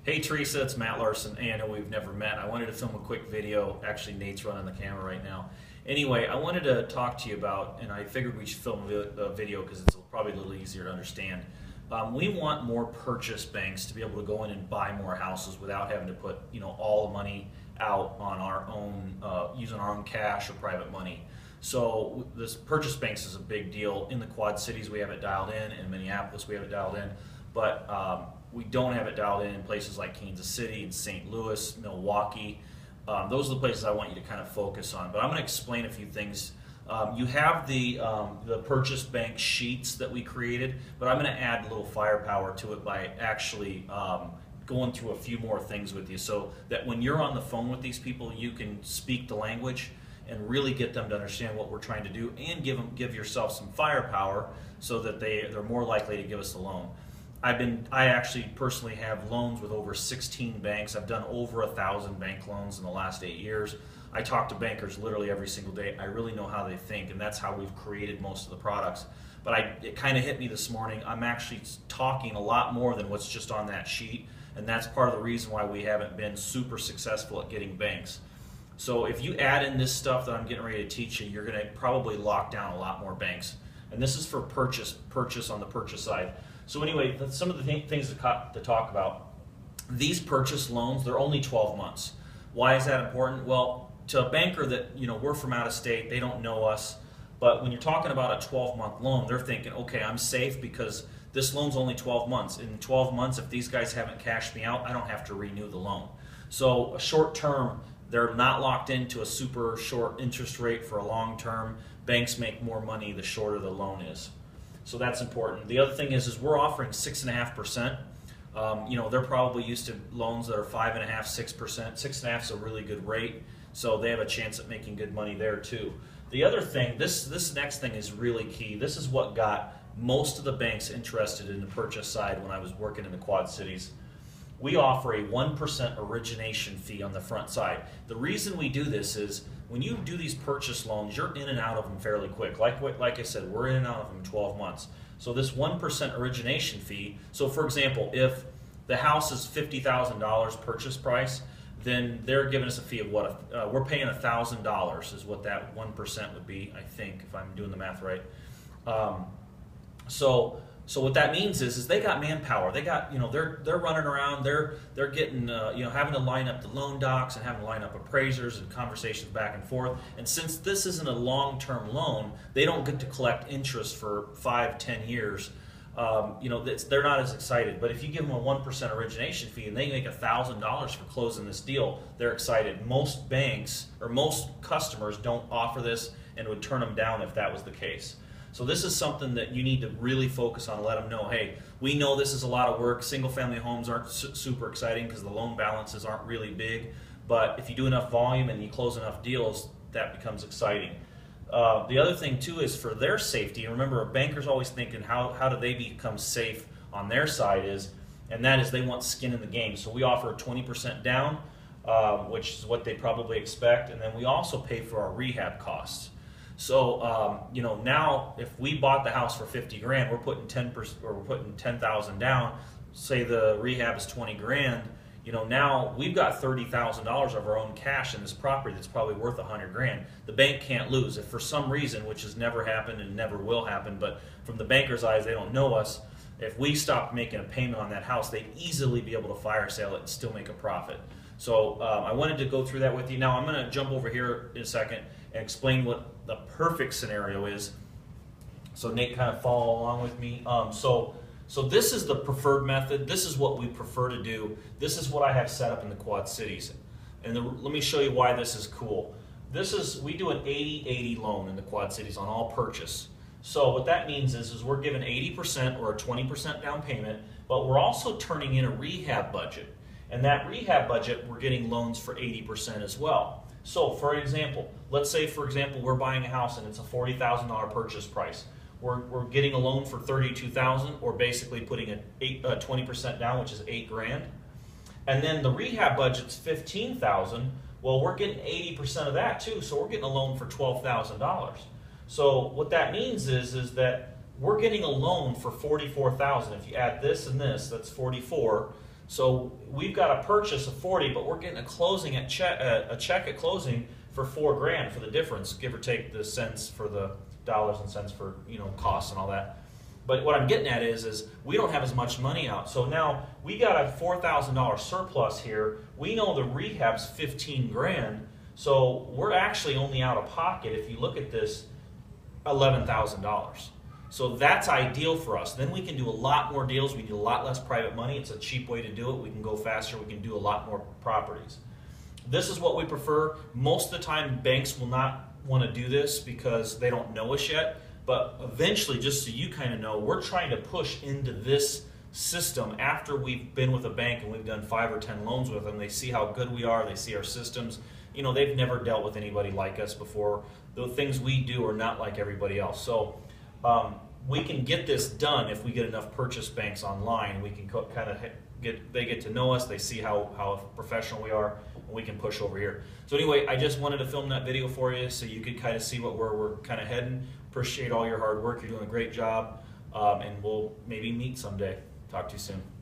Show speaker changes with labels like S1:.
S1: Hey Teresa, it's Matt Larson. Hey, I know we've never met. I wanted to film a quick video. Actually, Nate's running the camera right now. Anyway, I wanted to talk to you about, and I figured we should film a video because it's probably a little easier to understand. We want more purchase banks to be able to go in and buy more houses without having to put, all the money out on our own, using our own cash or private money. So this purchase banks is a big deal. In the Quad Cities, we have it dialed in Minneapolis, we have it dialed in, but we don't have it dialed in places like Kansas City and St. Louis, Milwaukee. Those are the places I want you to kind of focus on. But I'm going to explain a few things. You have the purchase bank sheets that we created, but I'm going to add a little firepower to it by actually going through a few more things with you, so that when you're on the phone with these people, you can speak the language and really get them to understand what we're trying to do, and give yourself some firepower so that they're more likely to give us a loan. I actually personally have loans with over 16 banks. I've done over 1,000 bank loans in the last 8 years. I talk to bankers literally every single day. I really know how they think, and that's how we've created most of the products. But it kind of hit me this morning. I'm actually talking a lot more than what's just on that sheet, and that's part of the reason why we haven't been super successful at getting banks. So if you add in this stuff that I'm getting ready to teach you, you're going to probably lock down a lot more banks. And this is for purchase on the purchase side. So anyway, that's some of the things to talk about. These purchase loans, they're only 12 months. Why is that important? Well, to a banker that, we're from out of state, they don't know us, but when you're talking about a 12-month loan, they're thinking, okay, I'm safe because this loan's only 12 months. In 12 months, if these guys haven't cashed me out, I don't have to renew the loan. So a short term, they're not locked into a super short interest rate for a long term. Banks make more money the shorter the loan is. So that's important. The other thing is we're offering 6.5%. They're probably used to loans that are 5.5%, 6%. 6.5 is a really good rate, so they have a chance at making good money there too. The other thing, this next thing is really key. This is what got most of the banks interested in the purchase side when I was working in the Quad Cities. We offer a 1% origination fee on the front side. The reason we do this is when you do these purchase loans, you're in and out of them fairly quick. Like I said, we're in and out of them in 12 months. So this 1% origination fee, so for example, if the house is $50,000 purchase price, then they're giving us a fee of what? We're paying $1,000 is what that 1% would be, I think, if I'm doing the math right. So what that means is they got manpower. They got, they're running around. They're getting, having to line up the loan docs and having to line up appraisers and conversations back and forth. And since this isn't a long-term loan, they don't get to collect interest for 5-10 years. They're not as excited. But if you give them a 1% origination fee and they make $1,000 for closing this deal, they're excited. Most banks or most customers don't offer this and would turn them down if that was the case. So this is something that you need to really focus on and let them know, hey, we know this is a lot of work. Single-family homes aren't super exciting because the loan balances aren't really big. But if you do enough volume and you close enough deals, that becomes exciting. The other thing, too, is for their safety. And remember, a banker's always thinking, how do they become safe on their side and that is they want skin in the game. So we offer 20% down, which is what they probably expect. And then we also pay for our rehab costs. So now if we bought the house for 50 grand, we're putting 10% or we're putting 10,000 down. Say the rehab is 20 grand. Now we've got $30,000 of our own cash in this property that's probably worth 100 grand. The bank can't lose if for some reason, which has never happened and never will happen. But from the banker's eyes, they don't know us. If we stop making a payment on that house, they'd easily be able to fire sale it and still make a profit. So I wanted to go through that with you. Now I'm going to jump over here in a second and explain what the perfect scenario is. So Nate, kind of follow along with me. So this is the preferred method. This is what we prefer to do. This is what I have set up in the Quad Cities. And let me show you why this is cool. We do an 80-80 loan in the Quad Cities on all purchase. So what that means is we're giving 80% or a 20% down payment, but we're also turning in a rehab budget. And that rehab budget, we're getting loans for 80% as well. So for example, let's say for example we're buying a house and it's a $40,000 purchase price. We're getting a loan for $32,000, or basically putting a 20% down, which is 8 grand. And then the rehab budget's $15,000. Well, we're getting 80% of that too, so we're getting a loan for $12,000. So what that means is that we're getting a loan for $44,000. If you add this and this, that's 44. So we've got a purchase of 40, but we're getting a closing at a check at closing for $4,000 for the difference, give or take the cents for the dollars and cents for costs and all that. But what I'm getting at is we don't have as much money out. So now we got a $4,000 surplus here. We know the rehab's $15,000, so we're actually only out of pocket, if you look at this, $11,000. So that's ideal for us. Then we can do a lot more deals. We need a lot less private money. It's a cheap way to do it. We can go faster. We can do a lot more properties. This is what we prefer. Most of the time, banks will not want to do this because they don't know us yet. But eventually, just so you kind of know, we're trying to push into this system after we've been with a bank and we've done 5 or 10 loans with them. They see how good we are. They see our systems. They've never dealt with anybody like us before. The things we do are not like everybody else. So we can get this done if we get enough purchase banks online. We can kind of they get to know us. They see how professional we are, and we can push over here. So anyway, I just wanted to film that video for you so you could kind of see where we're kind of heading. Appreciate all your hard work. You're doing a great job, and we'll maybe meet someday. Talk to you soon.